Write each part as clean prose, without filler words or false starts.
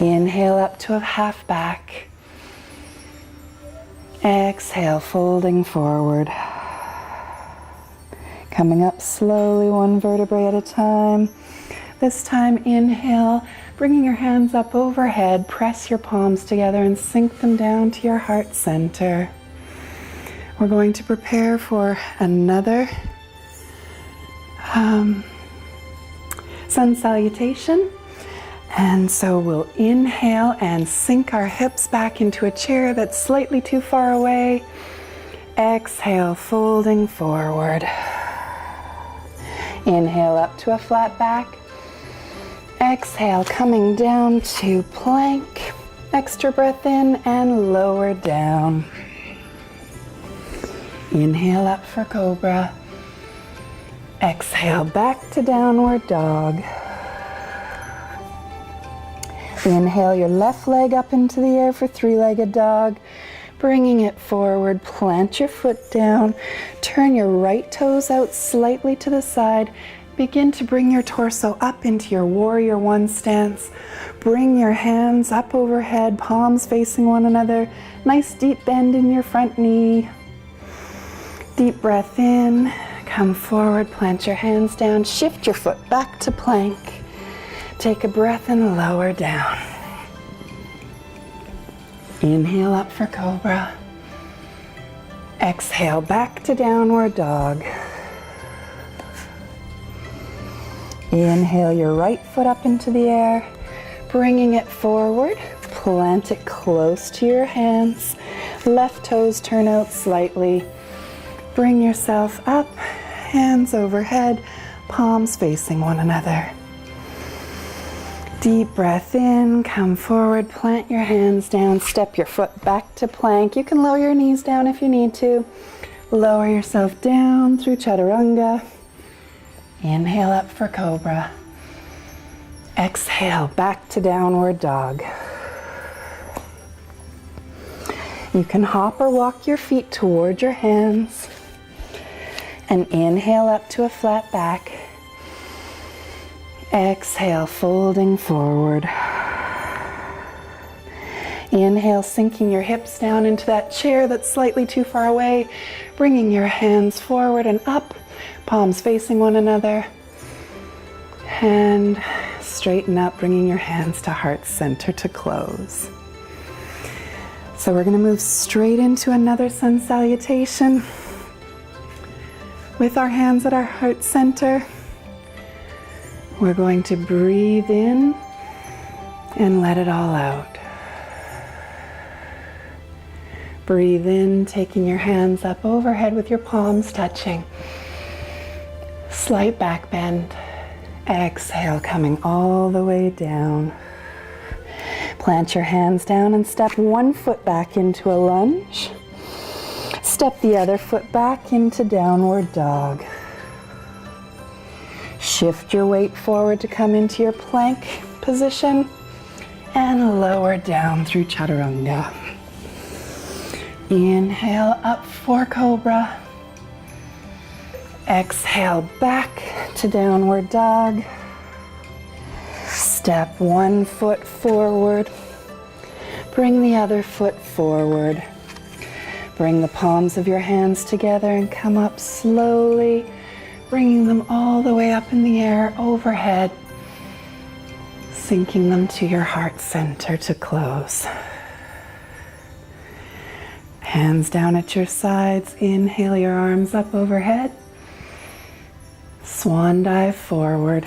Inhale up to a half back. Exhale, folding forward. Coming up slowly, one vertebrae at a time. This time, inhale, bringing your hands up overhead, press your palms together and sink them down to your heart center. We're going to prepare for another sun salutation. And so we'll inhale and sink our hips back into a chair that's slightly too far away. Exhale, folding forward. Inhale up to a flat back. Exhale, coming down to plank. Extra breath in and lower down. Inhale up for cobra. Exhale, back to downward dog. Inhale your left leg up into the air for three-legged dog. Bringing it forward, plant your foot down. Turn your right toes out slightly to the side. Begin to bring your torso up into your warrior one stance. Bring your hands up overhead, palms facing one another. Nice deep bend in your front knee. Deep breath in. Come forward, plant your hands down. Shift your foot back to plank. Take a breath and lower down. Inhale up for cobra. Exhale back to downward dog. Inhale your right foot up into the air, bringing it forward. Plant it close to your hands. Left toes turn out slightly. Bring yourself up, hands overhead, palms facing one another. Deep breath in, come forward, plant your hands down, step your foot back to plank. You can lower your knees down if you need to. Lower yourself down through chaturanga. Inhale up for cobra. Exhale, back to downward dog. You can hop or walk your feet toward your hands. And inhale up to a flat back. Exhale, folding forward. Inhale, sinking your hips down into that chair that's slightly too far away, bringing your hands forward and up, palms facing one another. And straighten up, bringing your hands to heart center to close. So we're going to move straight into another sun salutation with our hands at our heart center. We're going to breathe in and let it all out. Breathe in, taking your hands up overhead with your palms touching. Slight back bend. Exhale, coming all the way down. Plant your hands down and step one foot back into a lunge. Step the other foot back into downward dog. Shift your weight forward to come into your plank position and lower down through chaturanga. Inhale up for cobra. Exhale back to downward dog. Step one foot forward. Bring the other foot forward. Bring the palms of your hands together and come up slowly, bringing them all the way up in the air overhead, sinking them to your heart center to close. Hands down at your sides. Inhale your arms up overhead. Swan dive forward.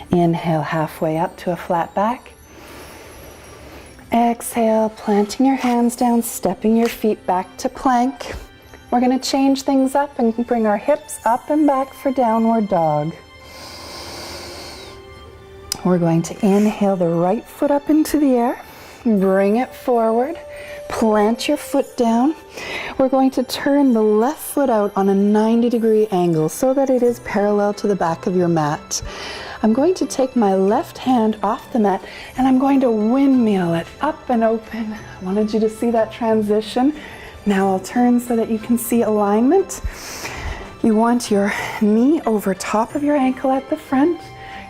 Inhale halfway up to a flat back. Exhale, planting your hands down, stepping your feet back to plank. We're going to change things up and bring our hips up and back for downward dog. We're going to inhale the right foot up into the air. Bring it forward. Plant your foot down. We're going to turn the left foot out on a 90-degree angle so that it is parallel to the back of your mat. I'm going to take my left hand off the mat and I'm going to windmill it up and open. I wanted you to see that transition. Now I'll turn so that you can see alignment. You want your knee over top of your ankle at the front,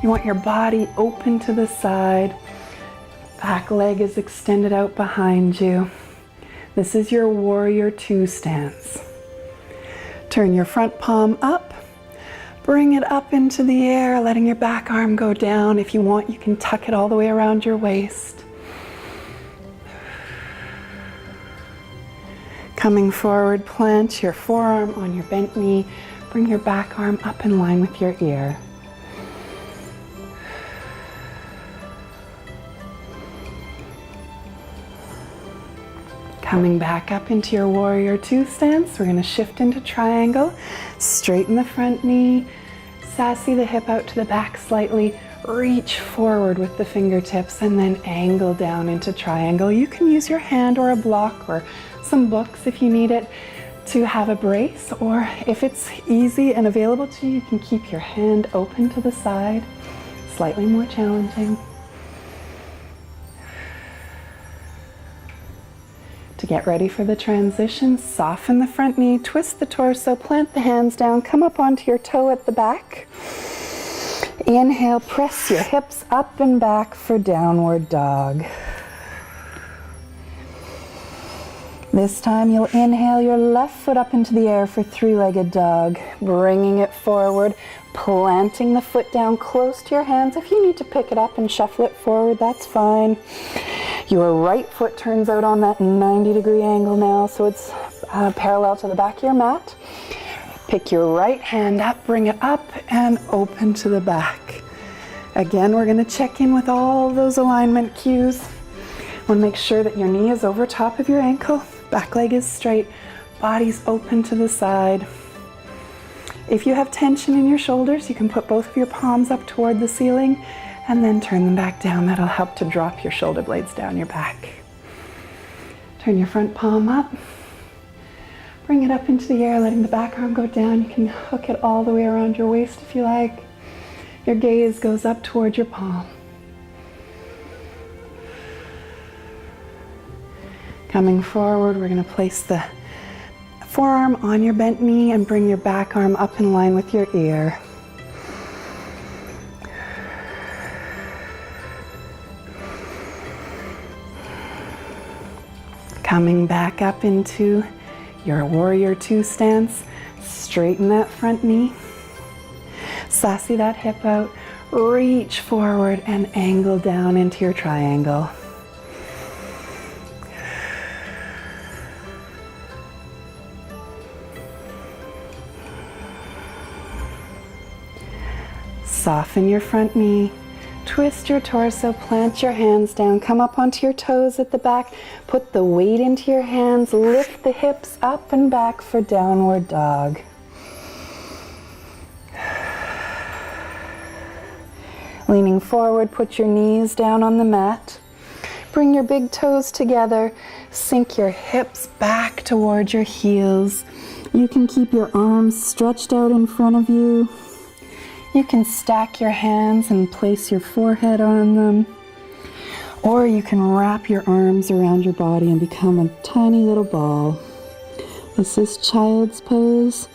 You want your body open to the side. Back leg is extended out behind you. This is your warrior two stance. Turn your front palm up. Bring it up into the air, letting your back arm go down. If you want, you can tuck it all the way around your waist. Coming forward, plant your forearm on your bent knee. Bring your back arm up in line with your ear. Coming back up into your warrior two stance, we're going to shift into triangle. Straighten the front knee, sassy the hip out to the back slightly, reach forward with the fingertips, and then angle down into triangle. You can use your hand or a block or some books if you need it to have a brace, or if it's easy and available to you, you can keep your hand open to the side. Slightly more challenging. To get ready for the transition, soften the front knee, twist the torso, plant the hands down, come up onto your toe at the back. Inhale, press your hips up and back for downward dog. This time you'll inhale your left foot up into the air for three-legged dog, bringing it forward, planting the foot down close to your hands. If you need to pick it up and shuffle it forward, that's fine. Your right foot turns out on that 90-degree angle now, so it's parallel to the back of your mat. Pick your right hand up, bring it up and open to the back. Again, we're going to check in with all those alignment cues. Want to make sure that your knee is over top of your ankle, back leg is straight, body's open to the side. If you have tension in your shoulders, you can put both of your palms up toward the ceiling and then turn them back down. That'll help to drop your shoulder blades down your back. Turn your front palm up. Bring it up into the air, letting the back arm go down. You can hook it all the way around your waist if you like. Your gaze goes up toward your palm. Coming forward, we're going to place the forearm on your bent knee and bring your back arm up in line with your ear. Coming back up into your warrior two stance, straighten that front knee, sassy that hip out, reach forward and angle down into your triangle. Soften your front knee, twist your torso, plant your hands down, come up onto your toes at the back, put the weight into your hands, lift the hips up and back for downward dog. Leaning forward, put your knees down on the mat. Bring your big toes together, sink your hips back towards your heels. You can keep your arms stretched out in front of you. You can stack your hands and place your forehead on them. Or you can wrap your arms around your body and become a tiny little ball. This is child's pose.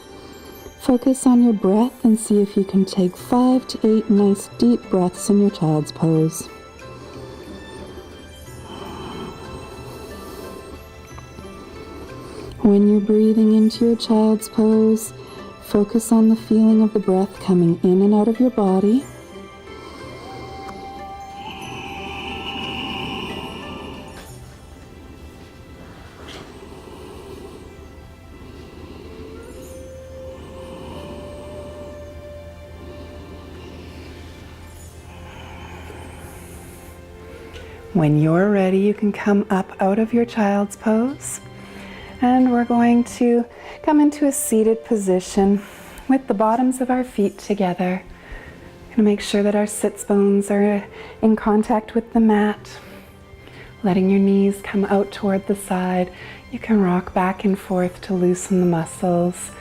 Focus on your breath and see if you can take 5 to 8 nice deep breaths in your child's pose. When you're breathing into your child's pose, focus on the feeling of the breath coming in and out of your body. When you're ready, you can come up out of your child's pose. And we're going to come into a seated position with the bottoms of our feet together. Going to make sure that our sits bones are in contact with the mat. Letting your knees come out toward the side. You can rock back and forth to loosen the muscles.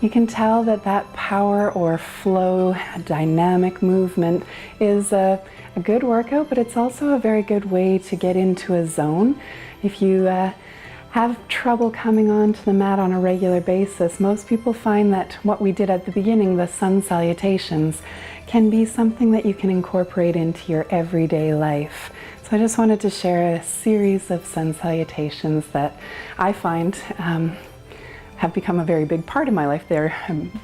You can tell that that power or flow, dynamic movement is a good workout, but it's also a very good way to get into a zone. If you have trouble coming onto the mat on a regular basis, most people find that what we did at the beginning, the sun salutations, can be something that you can incorporate into your everyday life. So I just wanted to share a series of sun salutations that I find have become a very big part of my life. They're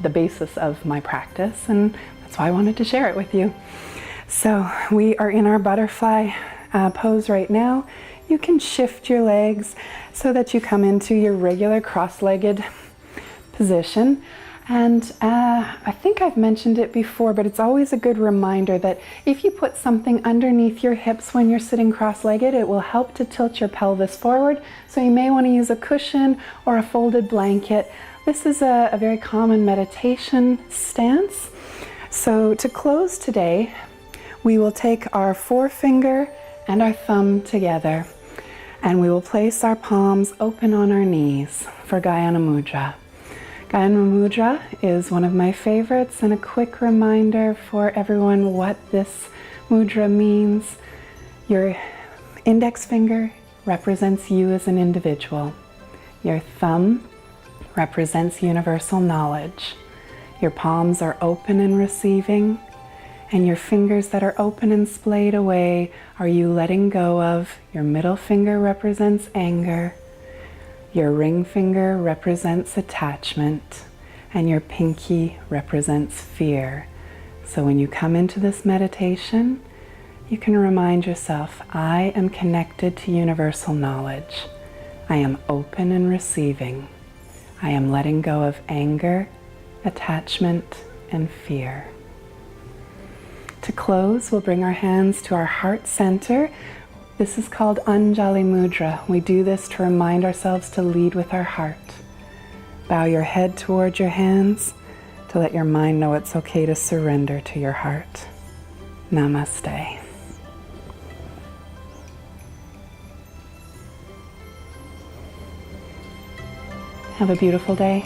the basis of my practice, and that's why I wanted to share it with you. So we are in our butterfly pose right now. You can shift your legs so that you come into your regular cross-legged position. And I think I've mentioned it before, but it's always a good reminder that if you put something underneath your hips when you're sitting cross-legged, it will help to tilt your pelvis forward. So you may want to use a cushion or a folded blanket. This is a very common meditation stance. So to close today, we will take our forefinger and our thumb together, and we will place our palms open on our knees for Gayana Mudra. Gayana Mudra is one of my favorites, and a quick reminder for everyone what this mudra means. Your index finger represents you as an individual. Your thumb represents universal knowledge. Your palms are open and receiving, and your fingers that are open and splayed away are you letting go of. Your middle finger represents anger. Your ring finger represents attachment, and your pinky represents fear. So when you come into this meditation, you can remind yourself, I am connected to universal knowledge. I am open and receiving. I am letting go of anger, attachment, and fear. To close, we'll bring our hands to our heart center. This is called Anjali Mudra. We do this to remind ourselves to lead with our heart. Bow your head toward your hands to let your mind know it's okay to surrender to your heart. Namaste. Have a beautiful day.